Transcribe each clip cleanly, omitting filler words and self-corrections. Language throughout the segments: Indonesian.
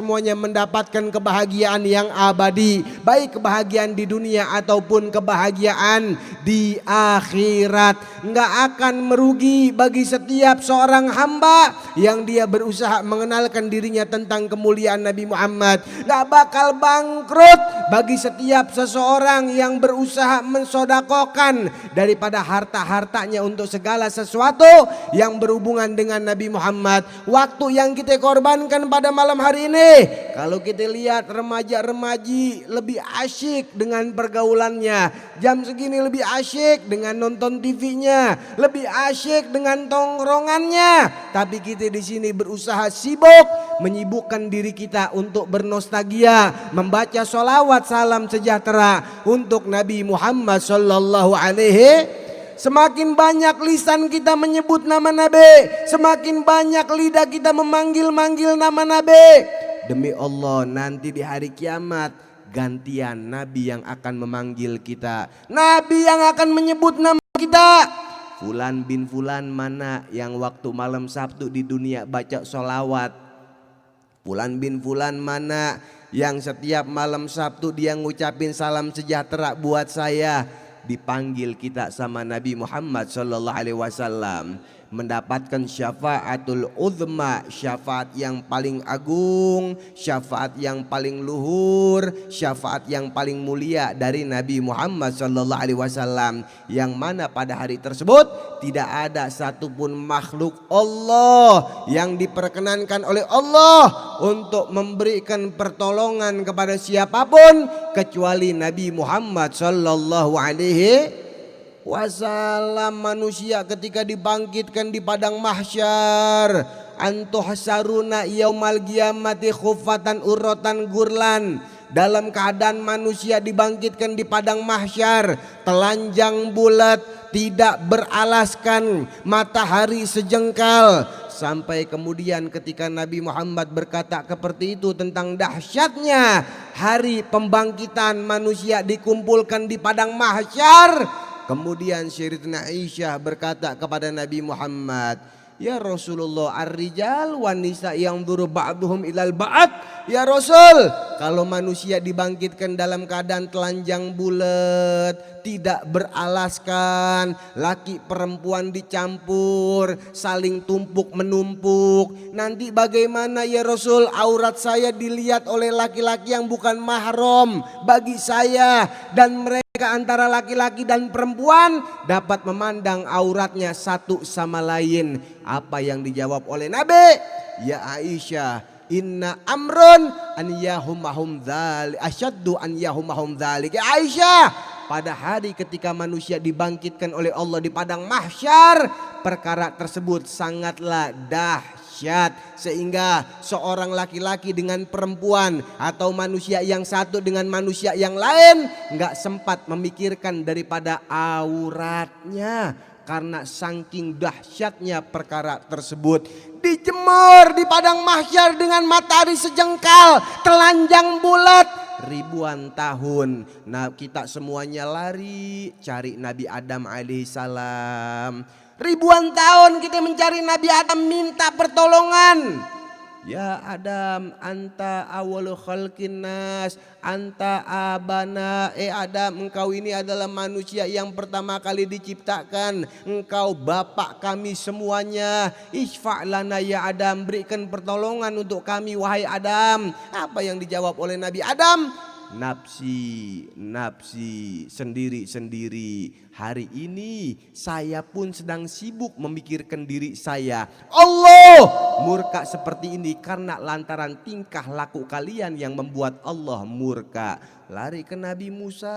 semuanya mendapatkan kebahagiaan yang abadi, baik kebahagiaan di dunia ataupun kebahagiaan di akhirat. Nggak akan merugi bagi setiap seorang hamba yang dia berusaha mengenalkan dirinya tentang kemuliaan Nabi Muhammad. Nggak bakal bangkrut bagi setiap seseorang yang berusaha mensodakokan daripada harta-hartanya untuk segala sesuatu yang berhubungan dengan Nabi Muhammad. Waktu yang kita korbankan pada malam hari ini, kalau kita lihat remaja-remaji lebih asyik dengan pergaulannya, jam segini lebih asyik dengan nonton TV-nya, lebih asyik dengan tongkrongannya. Tapi kita di sini berusaha sibuk menyibukkan diri kita untuk bernostalgia, membaca sholawat salam sejahtera untuk Nabi Muhammad sallallahu alaihi. Semakin banyak lisan kita menyebut nama Nabi, semakin banyak lidah kita memanggil-manggil nama Nabi. Demi Allah, nanti di hari kiamat gantian Nabi yang akan memanggil kita, Nabi yang akan menyebut nama kita. Fulan bin Fulan mana yang waktu malam Sabtu di dunia baca sholawat? Fulan bin Fulan mana yang setiap malam Sabtu dia ngucapin salam sejahtera buat saya? Dipanggil kita sama Nabi Muhammad sallallahu alaihi wasallam, mendapatkan syafaatul uzma, syafaat yang paling agung, syafaat yang paling luhur, syafaat yang paling mulia dari Nabi Muhammad sallallahu alaihi wasallam, yang mana pada hari tersebut tidak ada satupun makhluk Allah yang diperkenankan oleh Allah untuk memberikan pertolongan kepada siapapun kecuali Nabi Muhammad sallallahu alaihi wasallam. Manusia ketika dibangkitkan di padang mahsyar, antuhsaruna yaumal qiyamati khuffatan urratan gurlan, dalam keadaan manusia dibangkitkan di padang mahsyar telanjang bulat, tidak beralaskan, matahari sejengkal. Sampai kemudian ketika Nabi Muhammad berkata seperti itu tentang dahsyatnya hari pembangkitan manusia dikumpulkan di padang mahsyar, kemudian Sayyidatina Aisyah berkata kepada Nabi Muhammad, ya Rasulullah, ar-rijal wan nisa yang duru ba'duhum ilal ba'd. Ya Rasul, kalau manusia dibangkitkan dalam keadaan telanjang bulat, tidak beralaskan, laki perempuan dicampur, saling tumpuk menumpuk, nanti bagaimana ya Rasul? Aurat saya dilihat oleh laki-laki yang bukan mahram bagi saya, dan mereka antara laki-laki dan perempuan dapat memandang auratnya satu sama lain. Apa yang dijawab oleh Nabi? Ya Aisyah, inna amrun an yahumahum dzalik asyaddu an yahumahum dzalik. Ya Aisyah, pada hari ketika manusia dibangkitkan oleh Allah di padang mahsyar, perkara tersebut sangatlah dahsyat, sehingga seorang laki-laki dengan perempuan atau manusia yang satu dengan manusia yang lain nggak sempat memikirkan daripada auratnya, karena saking dahsyatnya perkara tersebut. Dijemur di padang mahsyar dengan matahari sejengkal, telanjang bulat ribuan tahun. Nah, kita semuanya lari cari Nabi Adam alaihissalam. Ribuan tahun kita mencari Nabi Adam, minta pertolongan. Ya Adam, anta awwalu khalqin nas, anta abana. Adam, engkau ini adalah manusia yang pertama kali diciptakan, engkau bapak kami semuanya. Isfa' lana ya Adam, berikan pertolongan untuk kami wahai Adam. Apa yang dijawab oleh Nabi Adam? Nafsi, nafsi, sendiri-sendiri. Hari ini saya pun sedang sibuk memikirkan diri saya. Allah murka seperti ini karena lantaran tingkah laku kalian yang membuat Allah murka. Lari ke Nabi Musa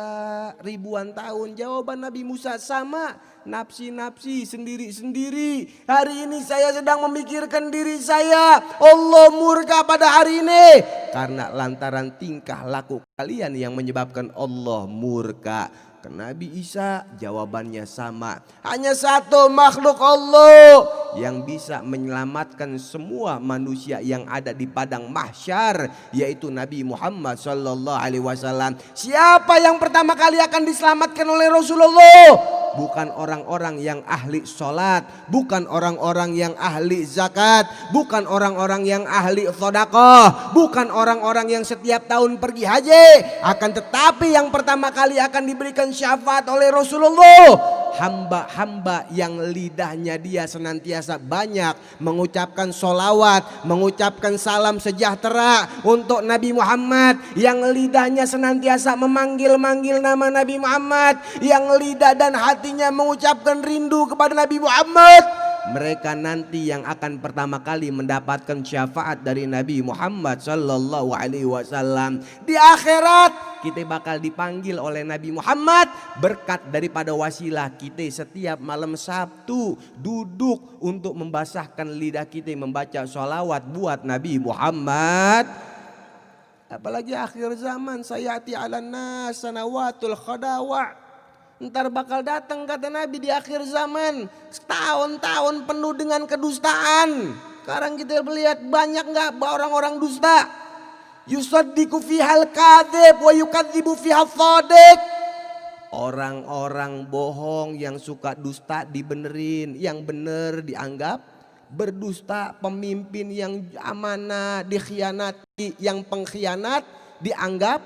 ribuan tahun, jawaban Nabi Musa sama, nafsi-nafsi, sendiri-sendiri. Hari ini saya sedang memikirkan diri saya. Allah murka pada hari ini karena lantaran tingkah laku kalian yang menyebabkan Allah murka. Ke Nabi Isa jawabannya sama. Hanya satu makhluk Allah yang bisa menyelamatkan semua manusia yang ada di padang mahsyar, yaitu Nabi Muhammad sallallahu alaihi wasallam. Siapa yang pertama kali akan diselamatkan oleh Rasulullah? bukan orang-orang yang ahli sholat, bukan orang-orang yang ahli zakat, bukan orang-orang yang ahli sedekah, bukan orang-orang yang setiap tahun pergi haji. Akan tetapi yang pertama kali akan diberikan syafaat oleh Rasulullah, hamba-hamba yang lidahnya dia senantiasa banyak mengucapkan sholawat, mengucapkan salam sejahtera untuk Nabi Muhammad, yang lidahnya senantiasa memanggil-manggil nama Nabi Muhammad, yang lidah dan hatinya mengucapkan rindu kepada Nabi Muhammad. Mereka nanti yang akan pertama kali mendapatkan syafaat dari Nabi Muhammad sallallahu alaihi wasallam. Di akhirat kita bakal dipanggil oleh Nabi Muhammad berkat daripada wasilah kita setiap malam Sabtu duduk untuk membasahkan lidah kita membaca sholawat buat Nabi Muhammad. Apalagi akhir zaman, sayati 'alan nas sanawatul khadawa. Ntar bakal datang kata Nabi di akhir zaman tahun-tahun penuh dengan kedustaan. Sekarang kita lihat banyak nggak orang-orang dusta. Yusaddiqu fihal kadzib wa yukadzibu fihal shadiq. Orang-orang bohong yang suka dusta dibenerin, yang bener dianggap berdusta. Pemimpin yang amanah dikhianati, yang pengkhianat dianggap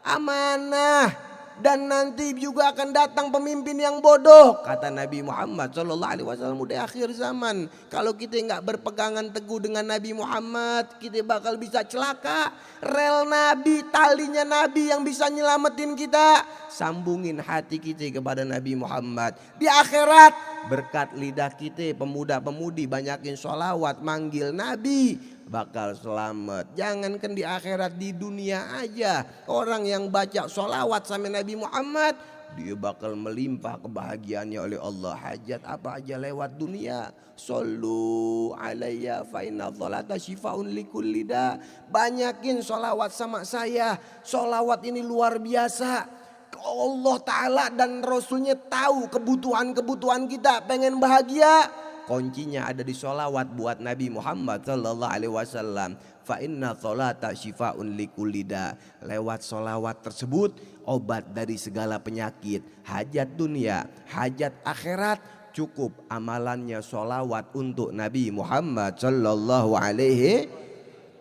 amanah. Dan nanti juga akan datang pemimpin yang bodoh, kata Nabi Muhammad sallallahu alaihi wasallam di akhir zaman. Kalau kita nggak berpegangan teguh dengan Nabi Muhammad, kita bakal bisa celaka. Rel Nabi, talinya Nabi yang bisa nyelamatin kita. Sambungin hati kita kepada Nabi Muhammad. Di akhirat berkat lidah kita, pemuda-pemudi banyakin sholawat manggil Nabi, bakal selamat. Jangankan di akhirat, di dunia aja orang yang baca sholawat sama Nabi Muhammad, dia bakal melimpah kebahagiaannya oleh Allah. Hajat apa aja lewat dunia, sallu alayya fa inna sholata syifaun likulli da. Banyakin sholawat sama saya. Sholawat ini luar biasa. Allah Ta'ala dan Rasulnya tahu kebutuhan-kebutuhan kita, pengen bahagia. Kuncinya ada di sholawat buat Nabi Muhammad sallallahu alaihi wasallam. Fa inna sholata syifaun likulli da. Lewat sholawat tersebut obat dari segala penyakit, hajat dunia, hajat akhirat. Cukup amalannya sholawat untuk Nabi Muhammad sallallahu alaihi.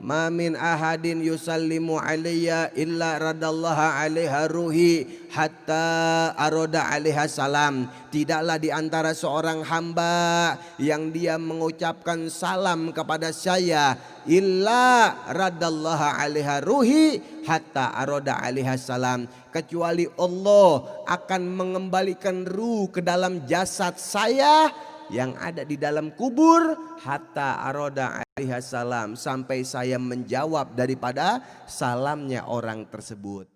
Ma min ahadin yusallimu alayya illa radallaha alaiha ruhi hatta aroda alaiha salam. Tidaklah di antara seorang hamba yang dia mengucapkan salam kepada saya illa radallaha alaiha ruhi hatta aroda alaiha salam, kecuali Allah akan mengembalikan ruh ke dalam jasad saya yang ada di dalam kubur, hatta aroda alaihi salam, sampai saya menjawab daripada salamnya orang tersebut.